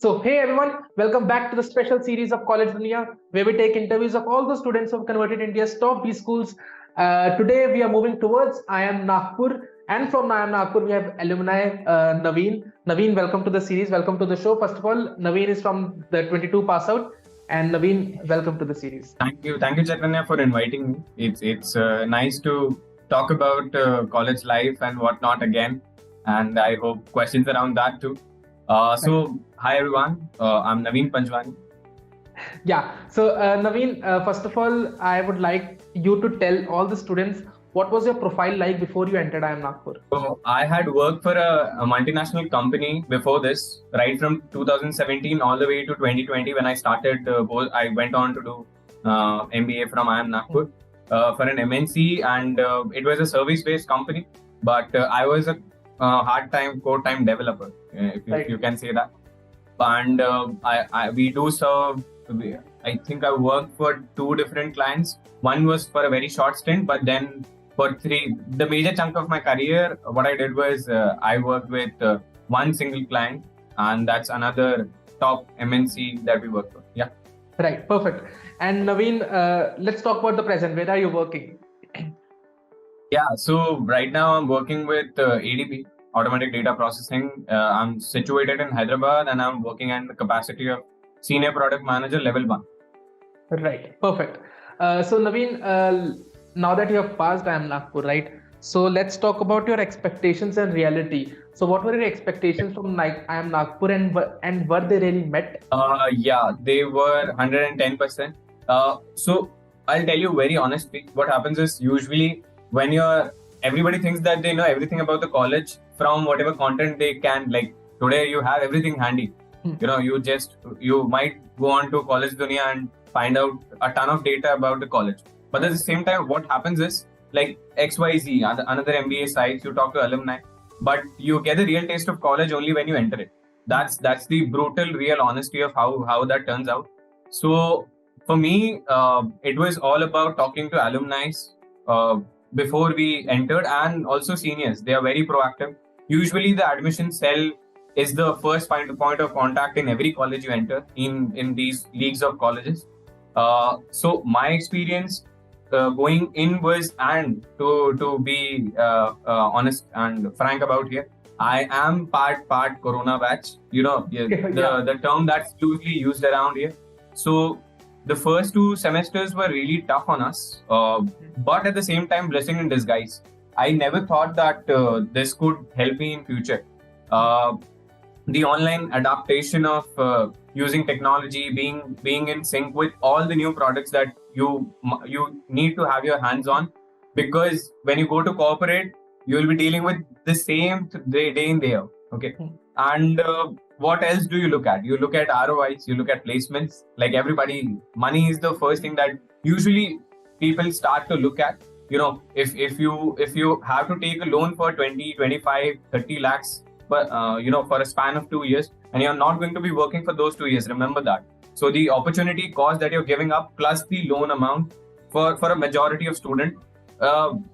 So, hey everyone, welcome back to the special series of Collegedunia, where we take interviews of all the students who have converted India's top B schools. Today, we are moving towards IIM Nagpur, and from IIM Nagpur, we have alumni Naveen. Naveen, welcome to the series, welcome to the show. First of all, Naveen is from the 22 pass out, and Naveen, welcome to the series. Thank you, Chaitanya, for inviting me. It's nice to talk about college life and whatnot again, and I hope questions around that too. Hi everyone, I'm Naveen Panjwani. Yeah, so Naveen, first of all, I would like you to tell all the students what was your profile like before you entered IIM Nagpur? So I had worked for a multinational company before this, right from 2017 all the way to 2020 when I started. I went on to do MBA from IIM Nagpur for an MNC, and it was a service-based company, but I was a code time developer, if you can say that. And we do serve. I think I worked for 2 different clients. One was for a very short stint, but then for 3, the major chunk of my career, what I did was I worked with one single client, and that's another top MNC that we work for. Yeah. Right. Perfect. And Naveen, let's talk about the present. Where are you working? Yeah. So right now I'm working with ADP, Automatic Data Processing. I'm situated in Hyderabad, and I'm working in the capacity of Senior Product Manager Level 1. Right. Perfect. So Naveen, now that you have passed IIM Nagpur, right? So let's talk about your expectations and reality. So what were your expectations from IIM Nagpur, and were they really met? Yeah, they were 110%. So I'll tell you very honestly, what happens is usually when everybody thinks that they know everything about the college from whatever content they can. Like today, you have everything handy. You might go on to Collegedunia and find out a ton of data about the college. But at the same time, what happens is like XYZ, another MBA sites, you talk to alumni, but you get the real taste of college only when you enter it. That's the brutal, real honesty of how that turns out. So for me, it was all about talking to alumni before we entered, and also seniors. They are very proactive. Usually, the admission cell is the first point of contact in every college you enter in these leagues of colleges. So my experience going in was, and to be honest and frank about here, I am part Corona batch. The term that's usually used around here. So the first 2 semesters were really tough on us, but at the same time, blessing in disguise. I never thought that this could help me in future. The online adaptation of using technology, being in sync with all the new products that you need to have your hands on, because when you go to corporate, you will be dealing with the same day in day out. Okay, and what else do you look at? You look at ROIs, you look at placements. Like everybody, money is the first thing that usually people start to look at. If you have to take a loan for 20, 25, 30 lakhs, but for a span of 2 years, and you're not going to be working for those 2 years, remember that. So the opportunity cost that you're giving up plus the loan amount for a majority of student,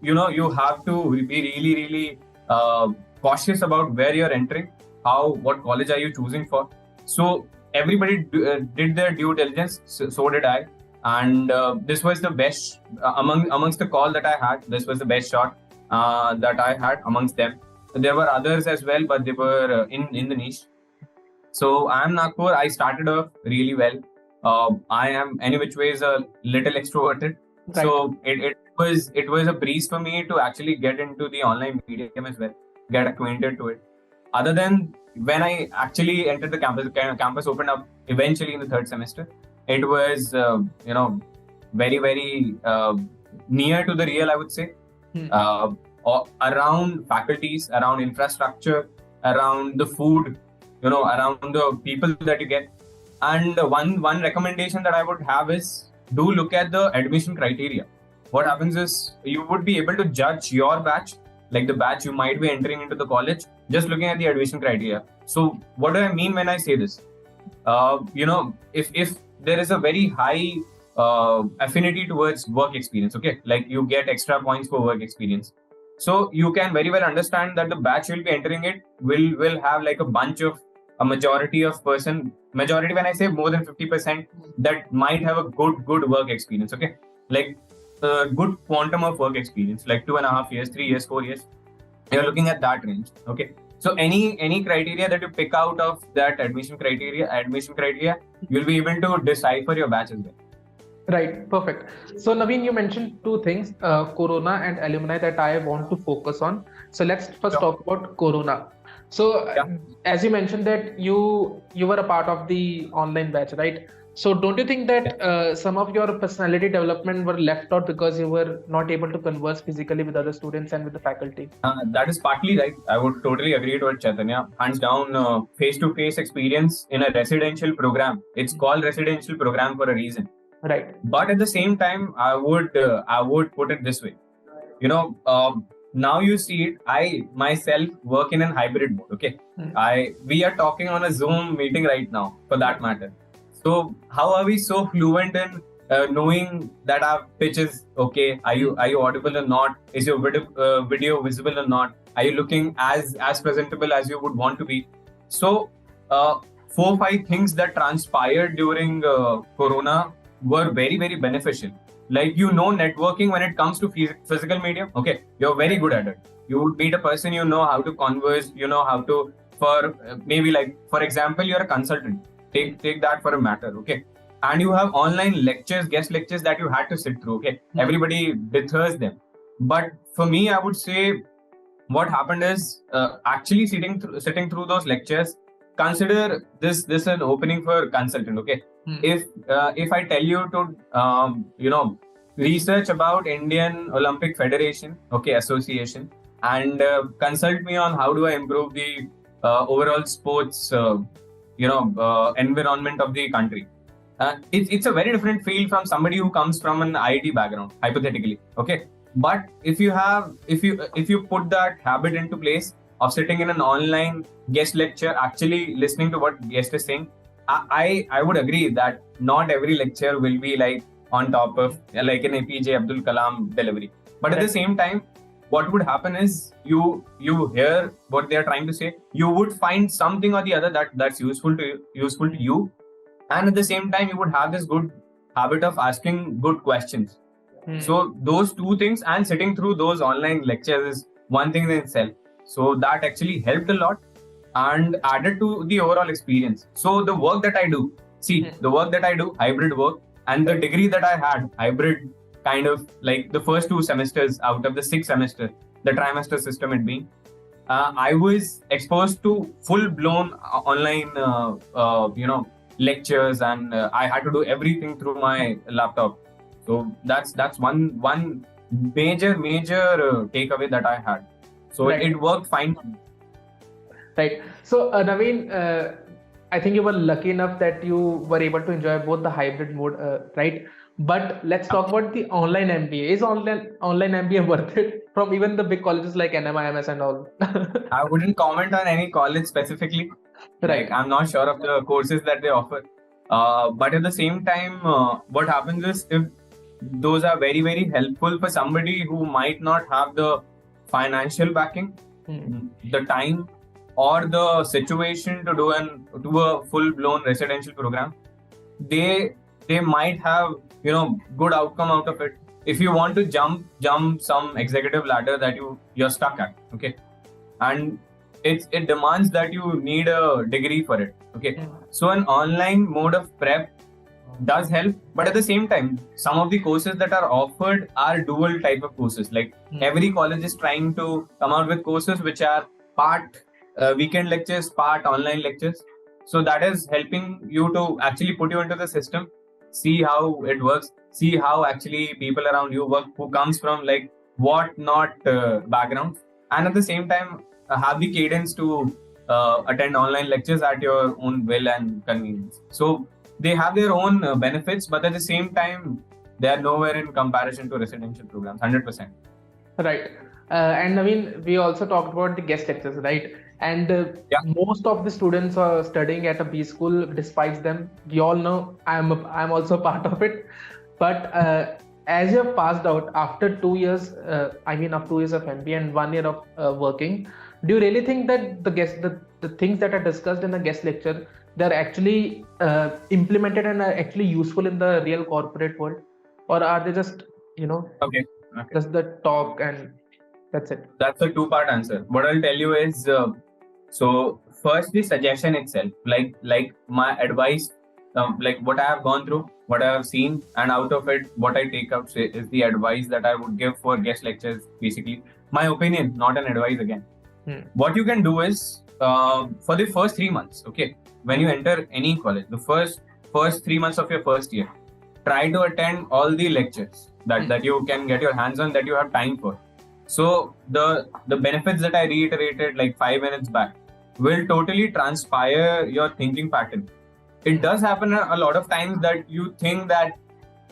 you have to be really cautious about where you're entering, what college are you choosing for. So everybody did their due diligence, so did I, and this was the best amongst the call that I had. This was the best shot that I had amongst them. There were others as well, but they were in the niche. So IIM Nagpur, I started off really well. I am any which ways a little extroverted. Right. So it was a breeze for me to actually get into the online medium as well, get acquainted to it. Other than when I actually entered the campus opened up eventually in the 3rd semester. It was very near to the real, I would say. Around faculties, around infrastructure, around the food, around the people that you get. And one recommendation that I would have is do look at the admission criteria. What happens is you would be able to judge your batch, like the batch you might be entering into the college, just looking at the admission criteria. So what do I mean when I say this? If there is a very high affinity towards work experience, okay, like you get extra points for work experience. So you can very well understand that the batch you'll be entering it will have like a bunch of a majority when I say more than 50%, that might have a good work experience. Okay, like a good quantum of work experience, like 2.5 years, 3 years, 4 years. You're looking at that range. Okay, so any criteria that you pick out of that admission criteria, you'll be able to decipher your batch as well. Right, perfect. So Naveen, you mentioned two things, Corona and alumni, that I want to focus on. So let's first talk about Corona. So as you mentioned that you were a part of the online batch, right? So don't you think that some of your personality development were left out because you were not able to converse physically with other students and with the faculty? That is partly right. I would totally agree to it, Chaitanya. Hands down, face-to-face experience in a residential program. It's called residential program for a reason. Right. But at the same time, I would put it this way. Now you see it. I myself work in a hybrid mode. Okay, we are talking on a Zoom meeting right now, for that matter. So how are we so fluent in knowing that our pitch is okay? Are you audible or not? Is your video visible or not? Are you looking as presentable as you would want to be? So 4-5 things that transpired during Corona were very, very beneficial. Like, networking when it comes to physical medium. Okay, you're very good at it. You would meet a person, you know how to converse, you know how to, for example, you're a consultant. Take that for a matter, okay? And you have online lectures, guest lectures that you had to sit through, okay? Everybody deters them. But for me, I would say what happened is actually sitting through those lectures. Consider this an opening for consultant, okay? If I tell you to research about Indian Olympic Federation, okay, association, and consult me on how do I improve the overall sports environment of the country. It's a very different field from somebody who comes from an IIT background, hypothetically. Okay, but if you put that habit into place of sitting in an online guest lecture, actually listening to what guest is saying, I would agree that not every lecture will be like on top of like an APJ Abdul Kalam delivery. But at the same time, what would happen is you hear what they are trying to say, you would find something or the other that's useful to you, and at the same time you would have this good habit of asking good questions. So those two things, and sitting through those online lectures, is one thing in itself. So that actually helped a lot and added to the overall experience. So the work that I do, hybrid work, and the degree that I had, hybrid, kind of like the first 2 semesters out of the 6 semesters, the trimester system it being, I was exposed to full-blown online, lectures, and I had to do everything through my laptop. So that's one major takeaway that I had. So it worked fine for me. Right. So Naveen, I think you were lucky enough that you were able to enjoy both the hybrid mode, right? But let's talk about the online MBA. Is online MBA worth it from even the big colleges like NM, IIMs and all? I wouldn't comment on any college specifically. Right. Like, I'm not sure of the courses that they offer. But at the same time, what happens is, if those are very, very helpful for somebody who might not have the financial backing, the time, or the situation to do a full-blown residential program, they might have good outcome out of it. If you want to jump some executive ladder that you're stuck at, okay, and it demands that you need a degree for it, okay. So an online mode of prep does help, but at the same time, some of the courses that are offered are dual type of courses. Like every college is trying to come out with courses which are part weekend lectures, part online lectures. So that is helping you to actually put you into the system, see how it works, see how actually people around you work, who comes from like what not background, and at the same time have the cadence to attend online lectures at your own will and convenience. So they have their own benefits, but at the same time, they are nowhere in comparison to residential programs, 100%. Right. And I mean, we also talked about the guest lectures, right? And most of the students are studying at a B school, despite them. We all know I'm also part of it. But as you have passed out after 2 years, after 2 years of MBA and 1 year of working, Do you really think that the things that are discussed in the guest lecture, they're actually implemented and are actually useful in the real corporate world, or are they just, Okay. just the talk and that's it? That's a two-part answer. What I'll tell you is, so first the suggestion itself, like my advice, like what I have gone through, what I have seen, and out of it, what I take out is the advice that I would give for guest lectures. Basically, my opinion, not an advice again. What you can do is, for the first 3 months, okay, when you enter any college, the first 3 months of your first year, try to attend all the lectures that you can get your hands on, that you have time for. So the benefits that I reiterated like 5 minutes back will totally transpire your thinking pattern. It does happen a lot of times that you think that,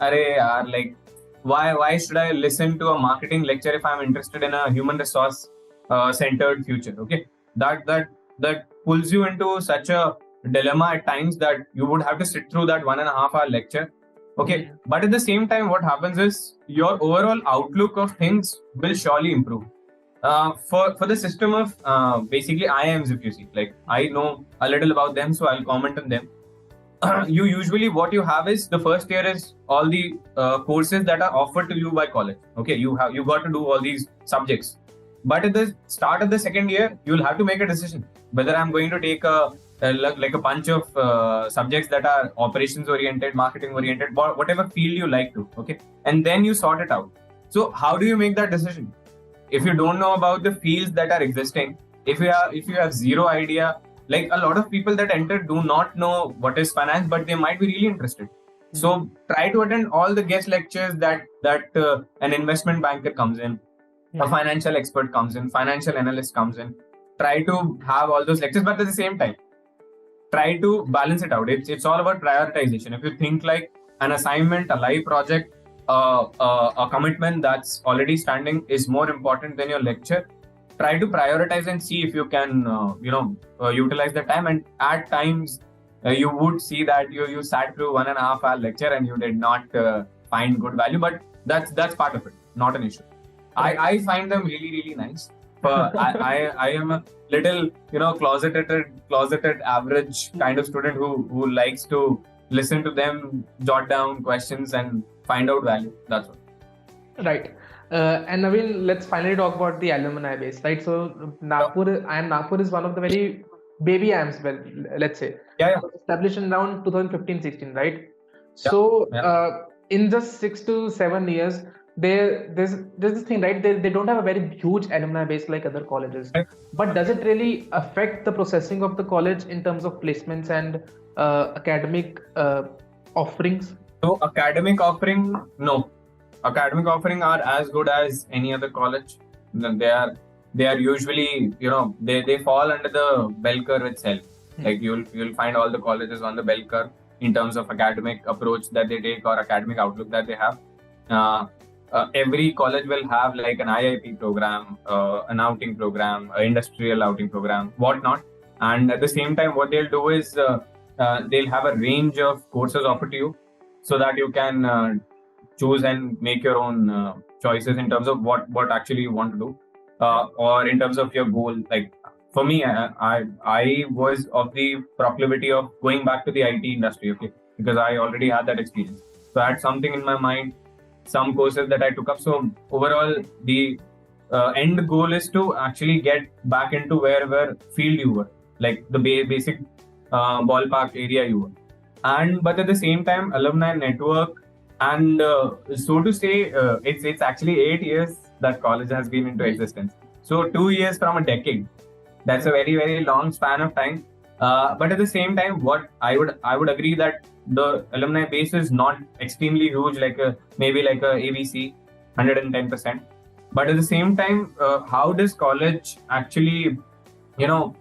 arey yaar, like why should I listen to a marketing lecture if I'm interested in a human resource centered future? Okay, that pulls you into such a dilemma at times that you would have to sit through that 1.5 hour lecture. Okay, but at the same time, what happens is your overall outlook of things will surely improve. For the system of basically IIMs, if you see, like I know a little about them, so I'll comment on them. You usually, what you have is the first year is all the courses that are offered to you by college. Okay, you got to do all these subjects, but at the start of the second year, you'll have to make a decision whether I'm going to take like a bunch of subjects that are operations oriented, marketing oriented, whatever field you like to. Okay, and then you sort it out. So how do you make that decision if you don't know about the fields that are existing? If you have zero idea, like a lot of people that enter do not know what is finance, but they might be really interested. So try to attend all the guest lectures that an investment banker comes in, a financial expert comes in, financial analyst comes in. Try to have all those lectures, but at the same time, try to balance it out. It's all about prioritization. If you think like an assignment, a live project, a commitment that's already standing is more important than your lecture, try to prioritize and see if you can utilize the time. And at times you would see that you sat through 1.5 hour lecture and you did not find good value, but that's part of it, not an issue. I find them really, really nice. But I am a little, closeted average kind of student who likes to listen to them, jot down questions and find out value. That's all. Right. And Naveen, let's finally talk about the alumni base, right? So Nagpur, IIM Nagpur is one of the very baby IIMs, well, let's say. Yeah. Established in around 2015-16, right? So in just 6 to 7 years, there's this thing, right? They don't have a very huge alumni base like other colleges. Right. But does it really affect the processing of the college in terms of placements and academic offerings? So academic offering, no. Academic offering are as good as any other college. They are usually, they fall under the bell curve itself. Like you'll find all the colleges on the bell curve in terms of academic approach that they take or academic outlook that they have. Every college will have like an IIP program, an outing program, an industrial outing program, whatnot. And at the same time, what they'll do is they'll have a range of courses offered to you so that you can choose and make your own choices in terms of what actually you want to do, or in terms of your goal. Like for me, I was of the proclivity of going back to the IT industry, okay, because I already had that experience. So I had something in my mind, some courses that I took up. So overall, the end goal is to actually get back into wherever field you were, like the basic ballpark area you were. But at the same time, alumni network, and so to say, it's actually 8 years that college has been into existence. So 2 years from a decade, that's a very, very long span of time. But at the same time, what I would agree that the alumni base is not extremely huge, maybe like a ABC, 110%. But at the same time, how does college actually,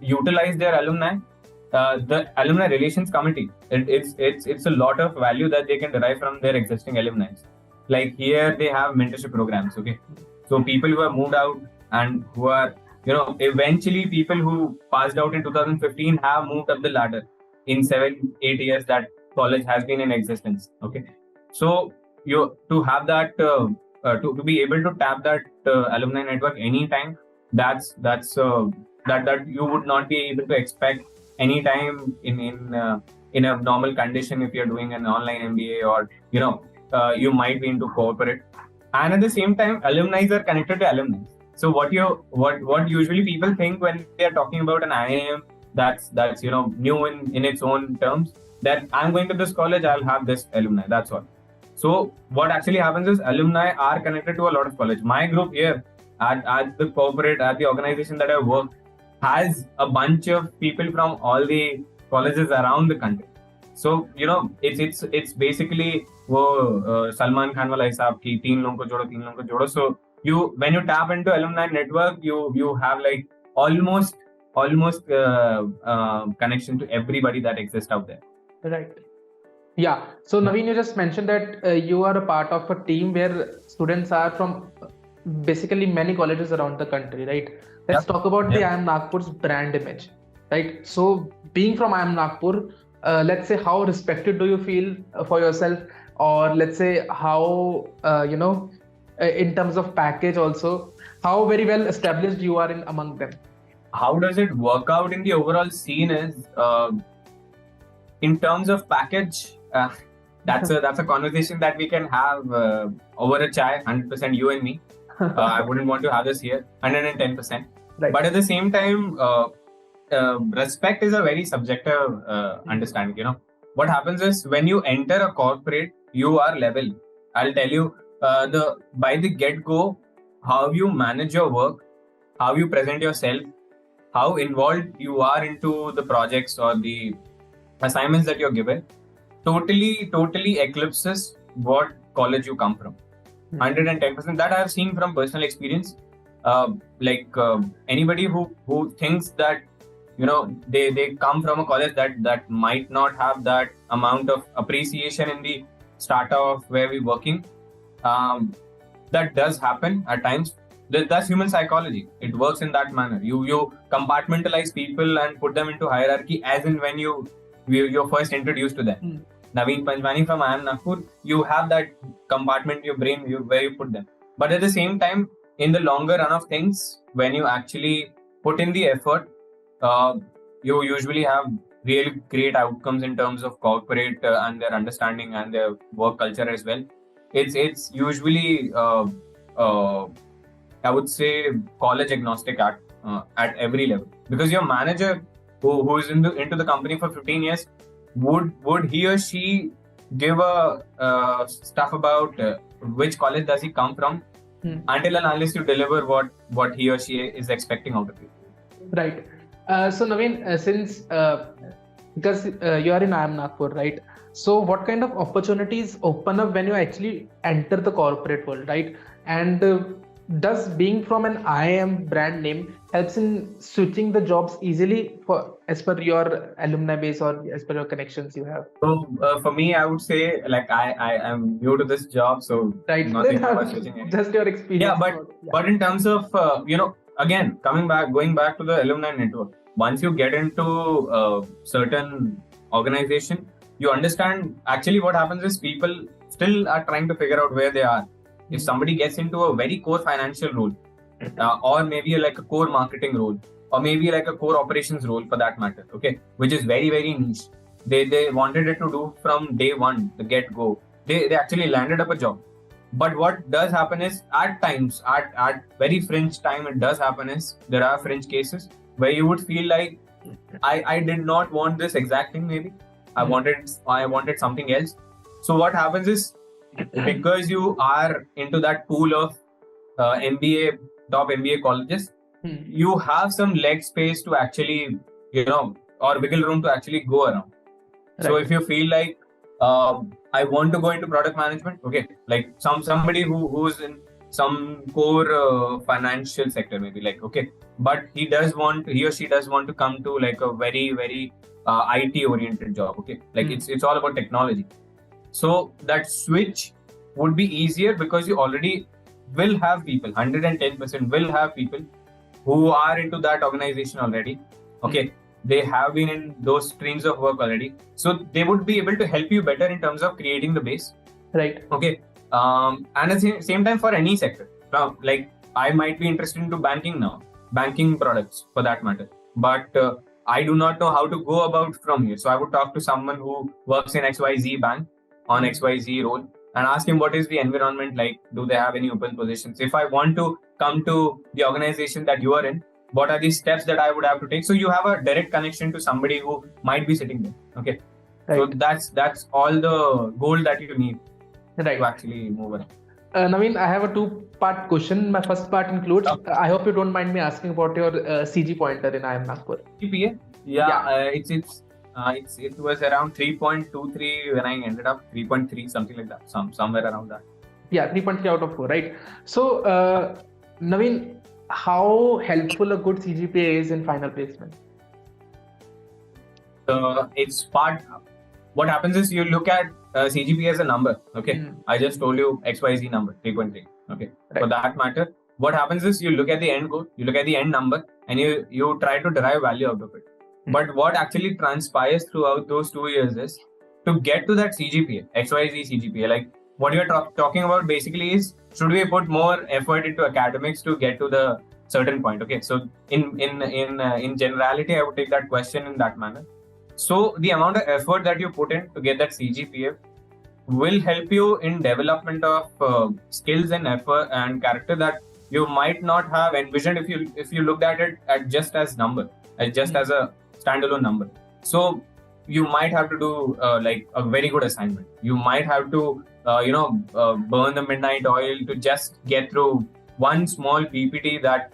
utilize their alumni? The alumni relations committee, it's a lot of value that they can derive from their existing alumni. Like here they have mentorship programs. Okay, so people who have moved out and who are eventually people who passed out in 2015 have moved up the ladder in 7-8 years that college has been in existence. Okay, so you to have that to be able to tap that alumni network anytime, that's that you would not be able to expect anytime in a normal condition if you're doing an online MBA, or you might be into corporate. And at the same time, alumni are connected to alumni. So what usually people think when they are talking about an IIM that's new in its own terms, that I'm going to this college, I'll have this alumni. That's all. So what actually happens is alumni are connected to a lot of college. My group here at the corporate, at the organization that I work, has a bunch of people from all the colleges around the country. So it's basically Salman Khan wala hisab ki teen log ko jodo. So when you tap into alumni network, you have like almost connection to everybody that exists out there. Right. Yeah. So Naveen, you just mentioned that you are a part of a team where students are from basically many colleges around the country, right? Let's talk about the IIM Nagpur's brand image, right? So being from IIM Nagpur, let's say how respected do you feel for yourself, or let's say how in terms of package also, how very well established you are in among them? How does it work out in the overall scene is in terms of package, that's a conversation that we can have over a chai, 100% you and me. I wouldn't want to have this here, 110%. Right. But at the same time, respect is a very subjective understanding. What happens is when you enter a corporate, you are level. I'll tell you, by the get-go, how you manage your work, how you present yourself, how involved you are into the projects or the assignments that you're given, totally eclipses what college you come from. 110%. That I have seen from personal experience. Anybody who thinks that they come from a college that might not have that amount of appreciation in the startup of where we're working, that does happen at times. That's human psychology. It works in that manner. You compartmentalize people and put them into hierarchy as in when you're first introduced to them. Naveen Panjwani from IIM Nagpur, you have that compartment in your brain where you put them. But at the same time, in the longer run of things, when you actually put in the effort, you usually have really great outcomes in terms of corporate and their understanding and their work culture as well. It's usually I would say college agnostic at every level, because your manager who is into the company for 15 years, would he or she give a stuff about which college does he come from until and unless you deliver what he or she is expecting out of you. Right. So Naveen, since because you are in IIM Nagpur, right? So what kind of opportunities open up when you actually enter the corporate world, right? And does being from an IIM brand name helps in switching the jobs easily as per your alumni base or as per your connections you have? So for me, I would say like I am new to this job, so right. Nothing about switching it. Just your experience. Yeah, but in terms of again going back to the alumni network, once you get into a certain organization, you understand actually what happens is people still are trying to figure out where they are. If somebody gets into a very core financial role, or maybe like a core marketing role, or maybe like a core operations role for that matter, okay, which is very, very niche. They wanted it to do from day one, the get-go. They actually landed up a job. But what does happen is at times, at very fringe time, it does happen is there are fringe cases where you would feel like I did not want this exact thing maybe. I wanted something else. So what happens is, because you are into that pool of top MBA colleges, you have some leg space to actually, or wiggle room to actually go around. Right. So if you feel like I want to go into product management, okay, like somebody who's in some core financial sector maybe, like, okay, but he or she does want to come to like a very, very IT oriented job, okay, like it's all about technology. So that switch would be easier because you already will have people, 110% will have people who are into that organization already. Okay, they have been in those streams of work already. So they would be able to help you better in terms of creating the base. Right. Okay. And at the same time for any sector. Now, like I might be interested into banking now. banking products for that matter. But I do not know how to go about from here. So I would talk to someone who works in XYZ bank on XYZ role and ask him what is the environment like. Do they have any open positions? If I want to come to the organization that you are in, what are the steps that I would have to take? So you have a direct connection to somebody who might be sitting there. Okay. Right. So that's all the goal that you need to actually move around. Naveen, I have a two-part question. My first part includes, I hope you don't mind me asking about your CG pointer in IIM Nagpur. CGPA? Yeah. It was around 3.23 when I ended up 3.3, something like that, somewhere around that. Yeah, 3.3 out of 4, right? So, Naveen, how helpful a good CGPA is in final placement? It's part. What happens is you look at CGPA as a number. Okay, I just told you XYZ number 3.3. Okay, for that matter, what happens is you look at the end goal, you look at the end number, and you try to derive value out of it. But what actually transpires throughout those 2 years is to get to that CGPA, XYZ CGPA. Like what you're talking about basically is, should we put more effort into academics to get to the certain point? Okay, so in generality, I would take that question in that manner. So the amount of effort that you put in to get that CGPA will help you in development of skills and effort and character that you might not have envisioned if you looked at it at just as number, just as a standalone number. So you might have to do like a very good assignment. You might have to burn the midnight oil to just get through one small PPT that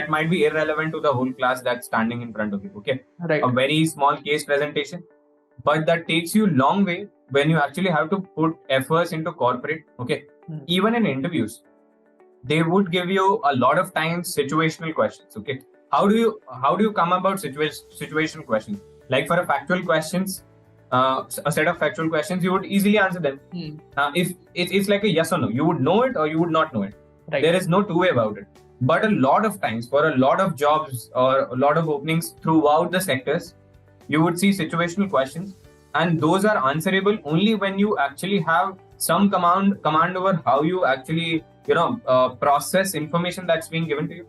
might be irrelevant to the whole class that's standing in front of you. Okay, a very small case presentation, but that takes you long way when you actually have to put efforts into corporate. Okay, even in interviews, they would give you a lot of times situational questions. Okay, how do you come about situational questions? Like for a factual questions, a set of factual questions, you would easily answer them. If it's like a yes or no, you would know it or you would not know it. There is no two way about it. But a lot of times, for a lot of jobs or a lot of openings throughout the sectors, you would see situational questions, and those are answerable only when you actually have some command over how you actually process information that's being given to you.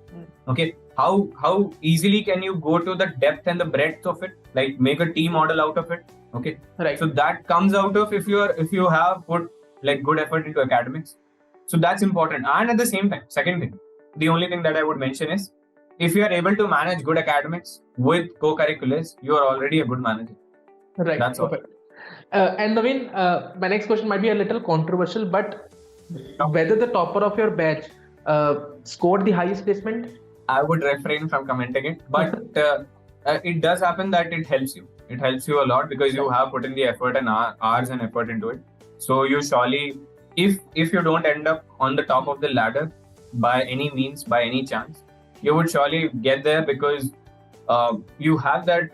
Okay, how easily can you go to the depth and the breadth of it, like make a T model out of it. Okay, so that comes out of if you have put like good effort into academics. So that's important. And at the same time, second thing, the only thing that I would mention is, if you are able to manage good academics with co-curriculars, you are already a good manager. Right. That's all. And Naveen, my next question might be a little controversial, but whether the topper of your batch scored the highest placement? I would refrain from commenting it, but it does happen that it helps you. It helps you a lot because you have put in the effort and hours and effort into it. So you surely, if you don't end up on the top of the ladder by any means, by any chance, you would surely get there because you have that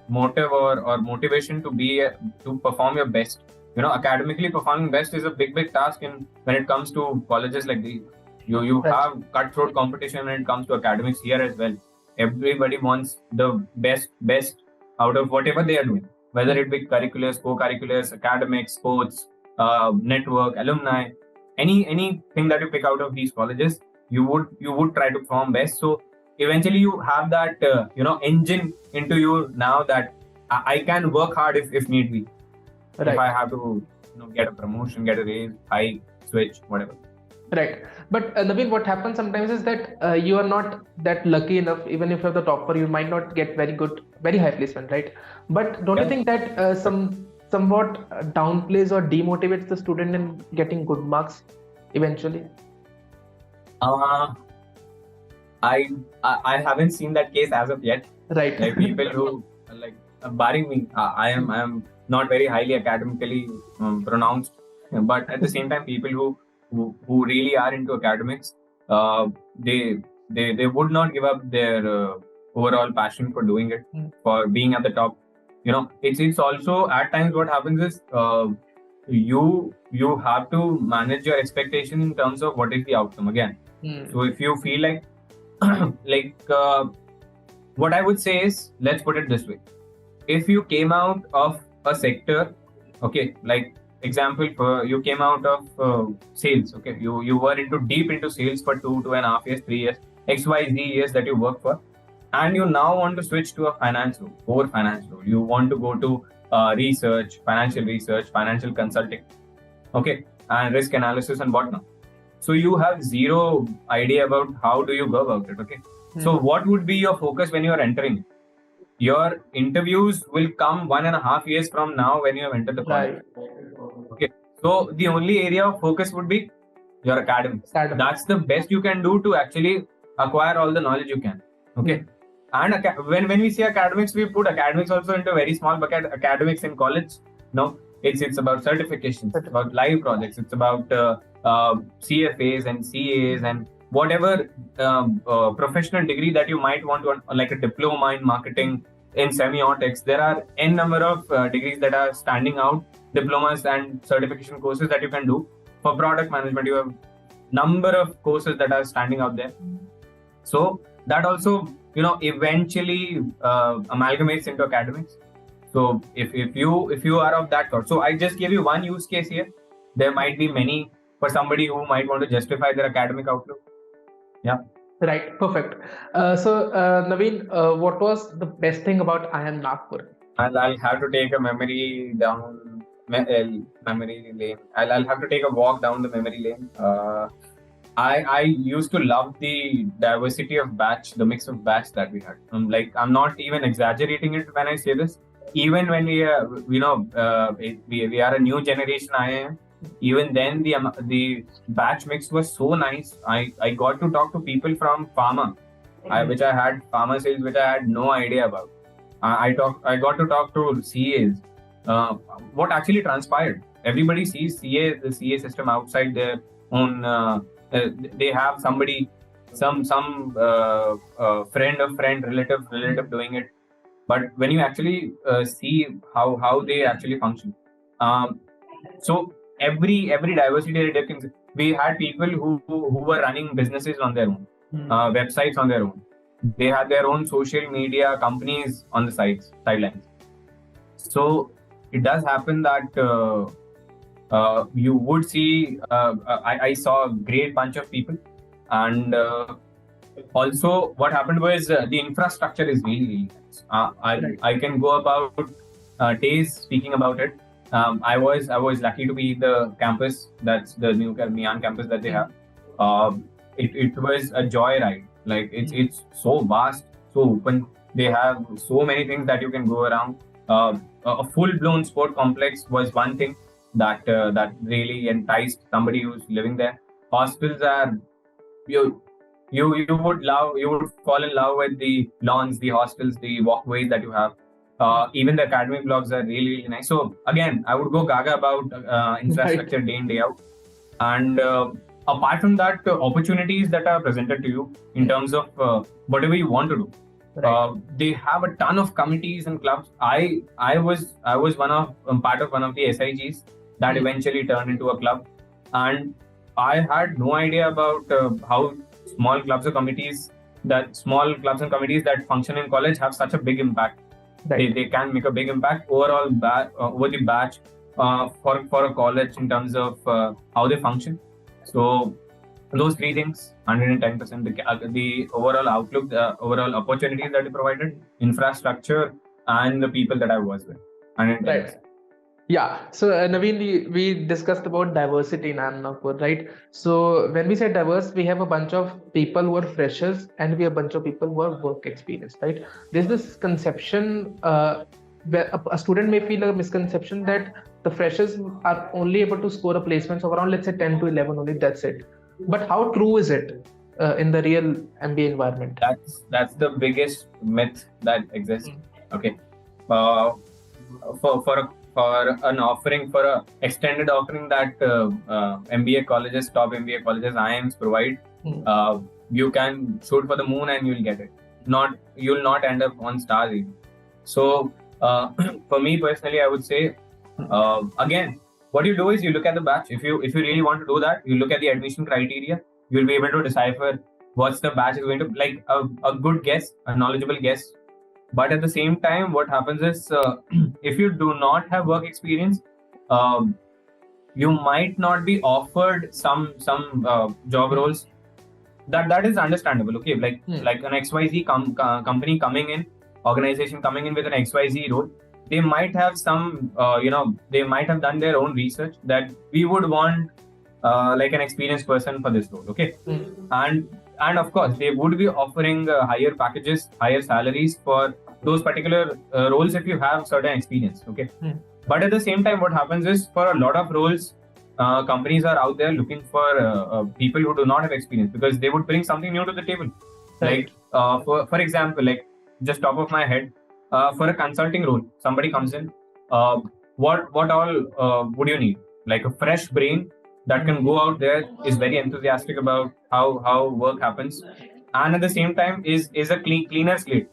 motive or motivation to perform your best. Academically performing best is a big task when it comes to colleges like these. You have cutthroat competition when it comes to academics here as well. Everybody wants the best out of whatever they are doing, whether it be curriculars, co-curriculars, academics, sports, network, alumni, anything that you pick out of these colleges, you would try to perform best. So eventually you have that engine into you now that I can work hard if need be. If I have to get a promotion, get a raise, hike, switch, whatever. Right. But Naveen, what happens sometimes is that you are not that lucky enough. Even if you're the topper, you might not get very high placement, right? But don't you think that somewhat downplays or demotivates the student in getting good marks eventually? I haven't seen that case as of yet. Right. Like people who barring me, I am not very highly academically pronounced, but at the same time, people who really are into academics, they would not give up their overall passion for doing it, for being at the top. It's also at times what happens is you have to manage your expectation in terms of what is the outcome again. So if you feel like what I would say is, let's put it this way: if you came out of a sector, okay, like example, you came out of sales, okay, you were deep into sales for 2.5 years, 3 years, XYZ years that you work for, and you now want to switch to a finance role, core finance role. You want to go to research, financial consulting, okay, and risk analysis and whatnot. So you have zero idea about how do you go about it, okay? So what would be your focus when you are entering? Your interviews will come 1.5 years from now when you have entered the college. Okay. So the only area of focus would be your academics. That's the best you can do to actually acquire all the knowledge you can. Okay. And when we see academics, we put academics also into a very small bucket. Academics in college, no, it's about certifications, it's about live projects, it's about CFAs and CAs and whatever professional degree that you might want to, like a diploma in marketing, in semiotics. There are n number of degrees that are standing out, diplomas and certification courses that you can do. For product management, you have number of courses that are standing out there. So that also, eventually amalgamates into academics. So if you are of that thought, so I just gave you one use case here. There might be many for somebody who might want to justify their academic outlook. Yeah. Right. Perfect. So Naveen, what was the best thing about IIM Nagpur? I'll have to take a memory lane. I'll have to take a walk down the memory lane. I used to love the diversity of batch, the mix of batch that we had. I'm not even exaggerating it when I say this. Even when we are a new generation IIM, even then the batch mix was so nice. I got to talk to people from pharma, which I had pharma sales, which I had no idea about. I got to talk to CAs. What actually transpired? Everybody sees the CA system outside their own. They have somebody, some friend of friend, relative doing it. But when you actually see how they actually function, so every diversity that we had people who were running businesses on their own, websites on their own. They had their own social media companies on the sidelines. So it does happen that you would see. I saw a great bunch of people, and also what happened was the infrastructure is really nice. I can go about days speaking about it. I was lucky to be the campus. That's the new Mian campus that they have. It was a joyride. Like it's so vast, so open. They have so many things that you can go around. A full-blown sport complex was one thing that really enticed somebody who's living there. Hostels are you would fall in love with the lawns, the hostels, the walkways that you have. Even the academic blocks are really, really nice. So again, I would go gaga about infrastructure day in, day out. And apart from that, opportunities that are presented to you in terms of whatever you want to do. They have a ton of committees and clubs. I was part of one of the SIGs that eventually turned into a club, and I had no idea about how small clubs and committees that function in college have such a big impact. They can make a big impact overall over the batch for a college in terms of how they function. So those three things, 110%, the overall outlook, the overall opportunities that they provided, infrastructure, and the people that I was with. 110%. Right. Yeah. So Naveen, we discussed about diversity in IIM Nagpur, right? So when we say diverse, we have a bunch of people who are freshers and we have a bunch of people who are work experienced, right? There's this conception where a student may feel a misconception that the freshers are only able to score a placements of around, let's say 10 to 11 only, that's it. But how true is it in the real MBA environment? That's the biggest myth that exists. Okay. For an extended offering that MBA colleges, top MBA colleges, IIMs provide, you can shoot for the moon and you'll get it. You'll not end up on stars even. So for me personally, I would say, again, what you do is you look at the batch. If you really want to do that, you look at the admission criteria. You'll be able to decipher what's the batch is going to, like a good guess, a knowledgeable guess. But at the same time, what happens is, if you do not have work experience, you might not be offered some job roles that is understandable. Okay, like an XYZ company coming in, organization coming in with an XYZ role, they might have some they might have done their own research that we would want like an experienced person for this role. Okay, and of course they would be offering higher packages, higher salaries for those particular roles if you have certain experience. Okay, but at the same time, what happens is for a lot of roles, companies are out there looking for people who do not have experience because they would bring something new to the table. Right. Like for example, like just top of my head, for a consulting role, somebody comes in. What all would you need? Like a fresh brain that can go out there, is very enthusiastic about how work happens, and at the same time is a cleaner slate.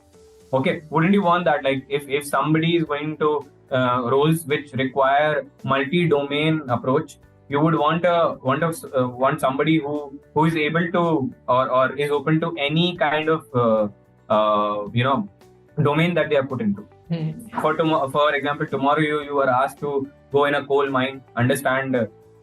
Okay, wouldn't you want that? Like if somebody is going to roles which require multi-domain approach, you would want somebody who is able to or is open to any kind of domain that they are put into. For example, tomorrow you are asked to go in a coal mine, understand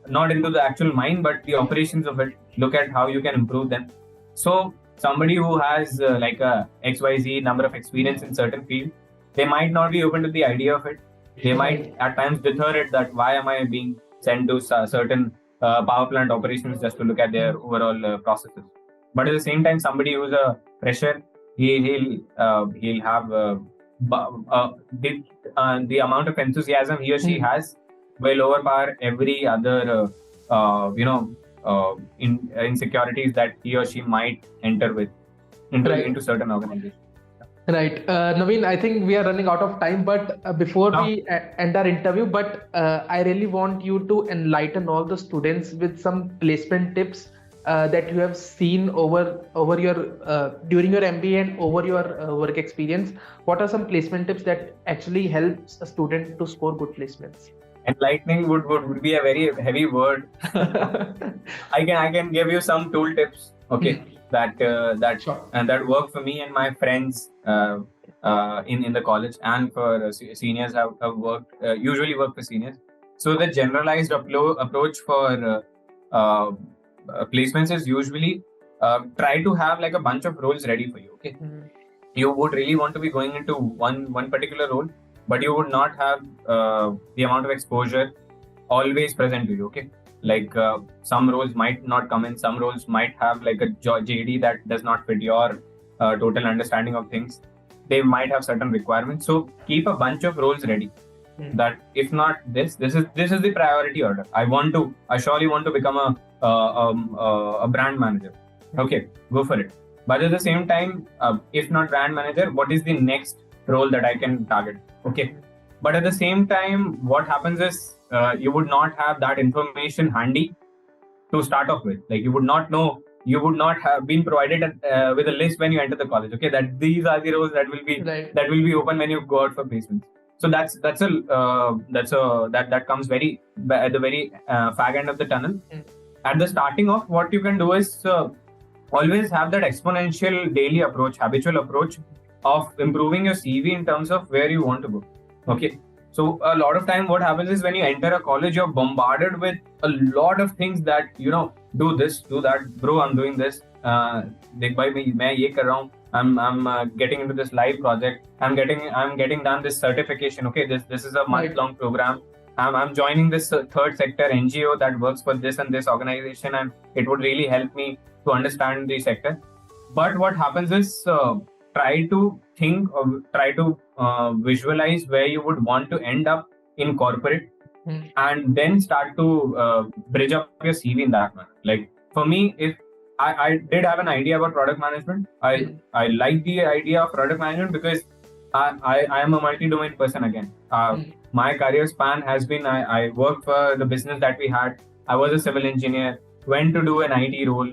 not into the actual mine but the operations of it, look at how you can improve them. So somebody who has like a XYZ number of experience in certain field, they might not be open to the idea of it. They might at times deter it, that why am I being sent to certain power plant operations just to look at their overall processes. But at the same time, somebody who's a fresher, he'll have the amount of enthusiasm he or she has will overpower every other insecurities that he or she might enter with into certain organizations. Right. Naveen, I think we are running out of time, but before we end our interview, but I really want you to enlighten all the students with some placement tips that you have seen over your during your MBA and over your work experience. What are some placement tips that actually helps a student to score good placements? Enlightening would be a very heavy word. I can give you some tool tips. Okay. That work for me and my friends in the college, and for seniors have worked usually work for seniors. So the generalized approach for placements is usually try to have like a bunch of roles ready for you. Okay, you would really want to be going into one particular role, but you would not have the amount of exposure always present to you. Okay. Like some roles might not come in, some roles might have like a JD that does not fit your total understanding of things. They might have certain requirements. So keep a bunch of roles ready. That if not this is the priority order. I surely want to become a brand manager. Okay, go for it. But at the same time, if not brand manager, what is the next role that I can target? Okay. But at the same time, what happens is you would not have that information handy to start off with. Like you would not have been provided with a list when you enter the college. Okay, that these are the roles that will be open when you go out for placements. So that comes very at the very fag end of the tunnel. At the starting off, what you can do is always have that exponential daily approach, habitual approach of improving your CV in terms of where you want to go. Okay, so a lot of time what happens is when you enter a college, you're bombarded with a lot of things that, do this, do that, bro, I'm doing this, dekh bhai, main ye kar raha hu, I'm getting into this live project, I'm getting done this certification. Okay, this is a month-long program. I'm joining this third sector NGO that works for this and this organization, and it would really help me to understand the sector. But what happens is try to think, try to visualize where you would want to end up in corporate, and then start to bridge up your CV in that manner. Like for me, if I did have an idea about product management, I like the idea of product management because I am a multi-domain person again. My career span has been, I worked for the business that we had. I was a civil engineer, went to do an IT role,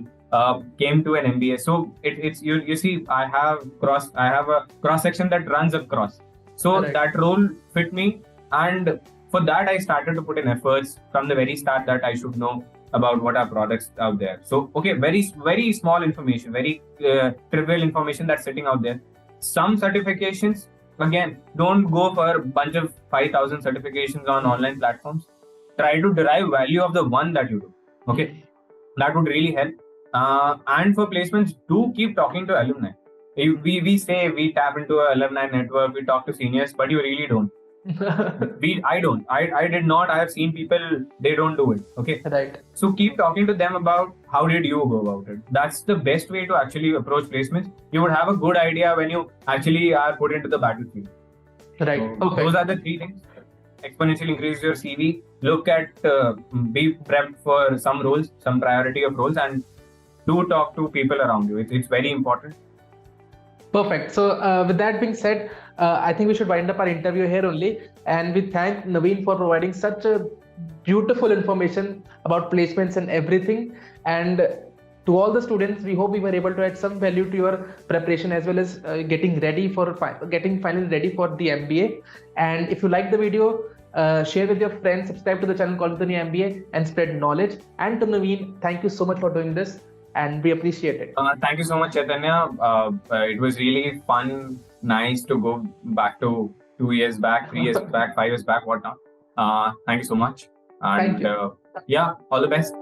came to an MBA. So it's you see, I have a cross section that runs across. So that role fit me, and for that I started to put in efforts from the very start that I should know about what are products out there. So okay, very very small information, very trivial information that's sitting out there. Some certifications, again, don't go for a bunch of 5,000 certifications on online platforms. Try to derive value of the one that you do. Okay, that would really help. And for placements, do keep talking to alumni. We say we tap into an alumni network, we talk to seniors, but you really don't. I don't. I did not. I have seen people, they don't do it. Okay. Right. So keep talking to them about how did you go about it. That's the best way to actually approach placements. You would have a good idea when you actually are put into the battlefield. Right. So Okay. those are the three things. Exponentially increase your CV. Look at, be prepped for some roles, some priority of roles, and do talk to people around you. It's very important. Perfect. So with that being said, I think we should wind up our interview here only. And we thank Naveen for providing such a beautiful information about placements and everything. And to all the students, we hope we were able to add some value to your preparation as well as getting finally ready for the MBA. And if you like the video, share with your friends, subscribe to the channel Collegedunia MBA, and spread knowledge. And to Naveen, thank you so much for doing this, and we appreciate it. Thank you so much, Chaitanya. It was really fun, nice to go back to 2 years back, 3 years back, 5 years back, whatnot. Thank you so much. And Thank you. yeah, all the best.